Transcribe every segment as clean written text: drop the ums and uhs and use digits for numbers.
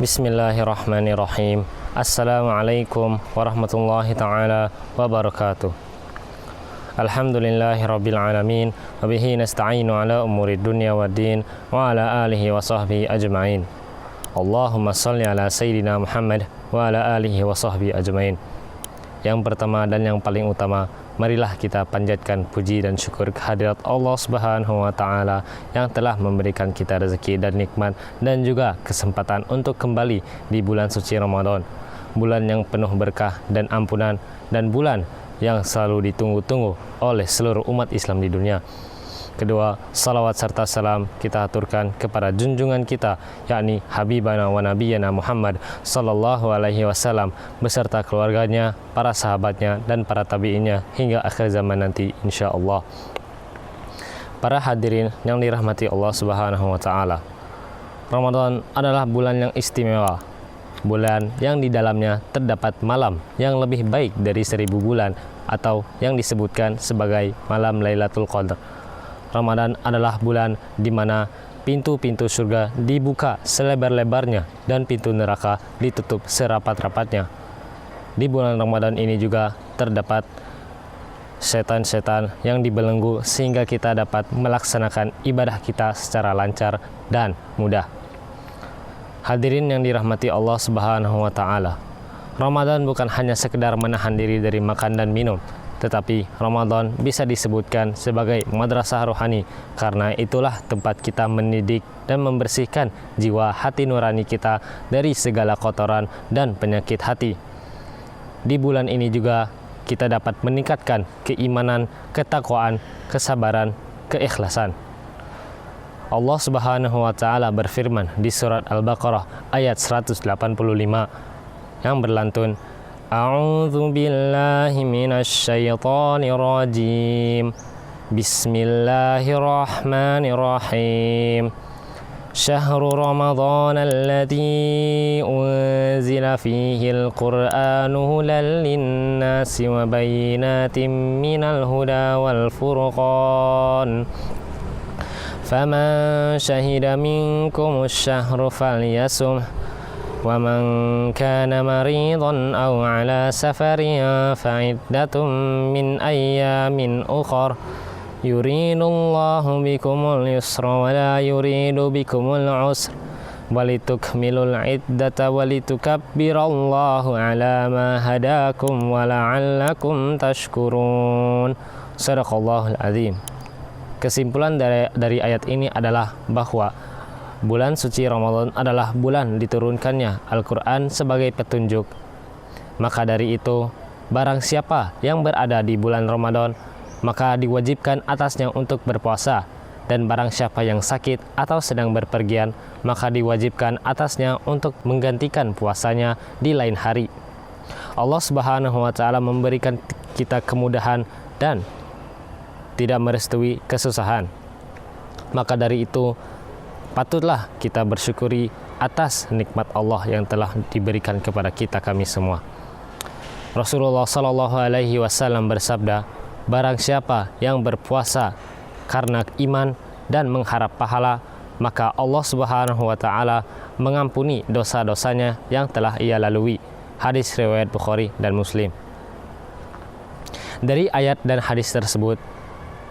Bismillahirrahmanirrahim. Assalamualaikum warahmatullahi ta'ala wabarakatuh. Alhamdulillahirabbil alamin wa bihi nasta'inu ala umuri dunya waddin wa ala alihi wa sahbihi ajma'in. Allahumma shalli ala sayyidina Muhammad wa ala alihi wa sahbihi ajma'in. Yang pertama dan yang paling utama, marilah kita panjatkan puji dan syukur kehadirat Allah Subhanahu wa taala yang telah memberikan kita rezeki dan nikmat dan juga kesempatan untuk kembali di bulan suci Ramadan. Bulan yang penuh berkah dan ampunan, dan bulan yang selalu ditunggu-tunggu oleh seluruh umat Islam di dunia. Kedua, salawat serta salam kita aturkan kepada junjungan kita, yakni Habibana wa Nabiyana Muhammad sallallahu alaihi wasallam beserta keluarganya, para sahabatnya, dan para tabi'innya hingga akhir zaman nanti insyaallah. Para hadirin yang dirahmati Allah Subhanahu wa taala, Ramadan adalah bulan yang istimewa, bulan yang di dalamnya terdapat malam yang lebih baik dari 1000 bulan atau yang disebutkan sebagai malam Lailatul Qadar. Ramadan adalah bulan di mana pintu-pintu surga dibuka selebar-lebarnya dan pintu neraka ditutup serapat-rapatnya. Di bulan Ramadan ini juga terdapat setan-setan yang dibelenggu sehingga kita dapat melaksanakan ibadah kita secara lancar dan mudah. Hadirin yang dirahmati Allah Subhanahu wa taala, Ramadan bukan hanya sekedar menahan diri dari makan dan minum, tetapi Ramadan bisa disebutkan sebagai madrasah rohani, karena itulah tempat kita mendidik dan membersihkan jiwa hati nurani kita dari segala kotoran dan penyakit hati. Di bulan ini juga kita dapat meningkatkan keimanan, ketakwaan, kesabaran, keikhlasan. Allah Subhanahu wa taala berfirman di surat Al-Baqarah ayat 185 yang berlantun, A'udzu billahi minasy syaithanir rajim. Bismillahirrahmanirrahim. Syahrul Ramadan alladzi unzila fihi al-Qur'anu hudan lin-nasi wa bayyinatin minal huda wal furqan. Faman syahida minkumus syahra falyasum. وَمَنْ كَانَ مَرِيضًا أَوْ عَلَى سَفَرٍ فَعِدَّةٌ مِّنْ أَيَّامٍ أُخَرَ يُرِيدُ اللَّهُ بِكُمُ الْيُسْرَ وَلَا يُرِيدُ بِكُمُ الْعُسْرَ وَلِتُكْمِلُوا الْعِدَّةَ وَلِتُكَبِّرُوا اللَّهَ عَلَى مَا هَدَاكُمْ وَلَعَلَّكُمْ تَشْكُرُونَ. Shadaqallahul Azim. Kesimpulan dari ayat ini adalah bahwa bulan suci Ramadan adalah bulan diturunkannya Al-Quran sebagai petunjuk. Maka dari itu, barang siapa yang berada di bulan Ramadan, maka diwajibkan atasnya untuk berpuasa. Dan barang siapa yang sakit atau sedang berpergian, maka diwajibkan atasnya untuk menggantikan puasanya di lain hari. Allah Subhanahu wa taala memberikan kita kemudahan dan tidak merestui kesusahan. Maka dari itu, patutlah kita bersyukuri atas nikmat Allah yang telah diberikan kepada kami semua. Rasulullah Shallallahu Alaihi Wasallam bersabda, barang siapa yang berpuasa karena iman dan mengharap pahala, maka Allah Subhanahu Wa Taala mengampuni dosa-dosanya yang telah ia lalui. Hadis riwayat Bukhari dan Muslim. Dari ayat dan hadis tersebut,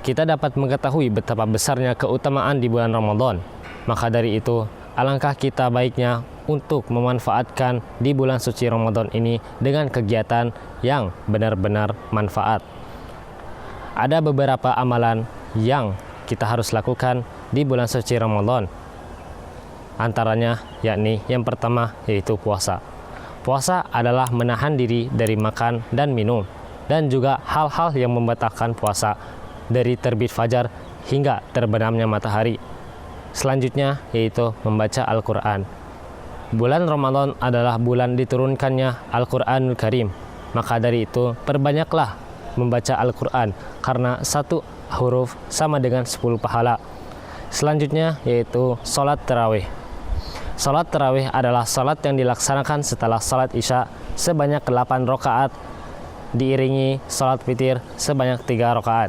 kita dapat mengetahui betapa besarnya keutamaan di bulan Ramadan. Maka dari itu, alangkah kita baiknya untuk memanfaatkan di bulan suci Ramadan ini dengan kegiatan yang benar-benar manfaat. Ada beberapa amalan yang kita harus lakukan di bulan suci Ramadan. Antaranya yakni yang pertama yaitu puasa. Puasa adalah menahan diri dari makan dan minum, dan juga hal-hal yang membatalkan puasa dari terbit fajar hingga terbenamnya matahari. Selanjutnya yaitu membaca Al-Quran. Bulan Ramadan adalah bulan diturunkannya Al-Quranul Karim. Maka dari itu perbanyaklah membaca Al-Quran, karena satu huruf sama dengan 10 pahala. Selanjutnya yaitu sholat tarawih. Sholat tarawih adalah sholat yang dilaksanakan setelah sholat isya sebanyak 8 rakaat, diiringi sholat witir sebanyak 3 rakaat.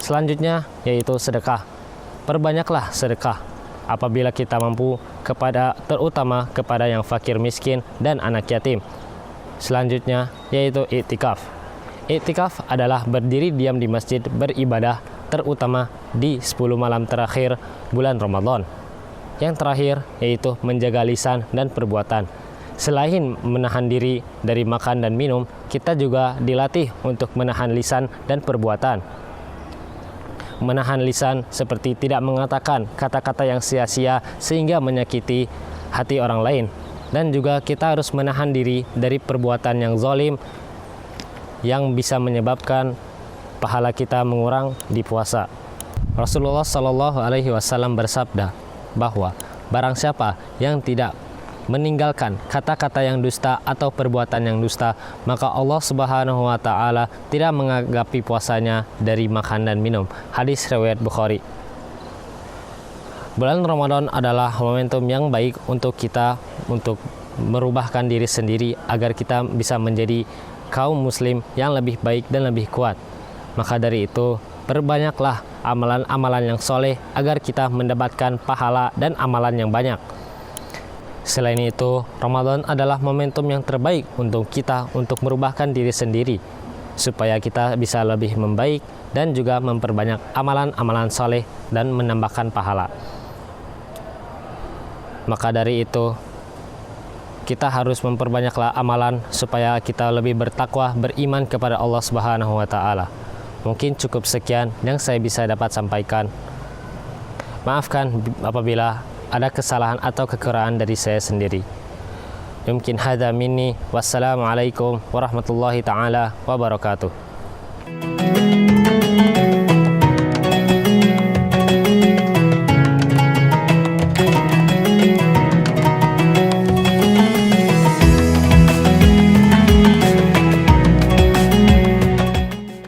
Selanjutnya yaitu sedekah. Perbanyaklah sedekah. apabila kita mampu, terutama kepada yang fakir miskin dan anak yatim. Selanjutnya yaitu iktikaf. Iktikaf adalah berdiri diam di masjid beribadah, terutama di 10 malam terakhir bulan Ramadan. Yang terakhir yaitu menjaga lisan dan perbuatan. Selain menahan diri dari makan dan minum, kita juga dilatih untuk menahan lisan dan perbuatan. Menahan lisan seperti tidak mengatakan kata-kata yang sia-sia sehingga menyakiti hati orang lain. Dan juga kita harus menahan diri dari perbuatan yang zalim yang bisa menyebabkan pahala kita mengurang di puasa. Rasulullah Shallallahu Alaihi Wasallam bersabda bahwa barang siapa yang tidak meninggalkan kata-kata yang dusta atau perbuatan yang dusta, maka Allah Subhanahu wa taala tidak menganggapi puasanya dari makan dan minum. Hadis riwayat Bukhari. Bulan Ramadan adalah momentum yang baik untuk kita untuk merubahkan diri sendiri agar kita bisa menjadi kaum muslim yang lebih baik dan lebih kuat. Maka dari itu, perbanyaklah amalan-amalan yang soleh agar kita mendapatkan pahala dan amalan yang banyak. Selain itu, Ramadan adalah momentum yang terbaik untuk kita untuk merubahkan diri sendiri supaya kita bisa lebih membaik dan juga memperbanyak amalan-amalan soleh dan menambahkan pahala. Maka dari itu, kita harus memperbanyaklah amalan supaya kita lebih bertakwa, beriman kepada Allah Subhanahu wa taala. Mungkin cukup sekian yang saya bisa dapat sampaikan. Maafkan apabila ada kesalahan atau kekurangan dari saya sendiri. Mungkin hadza minni. Wassalamualaikum warahmatullahi taala wabarakatuh.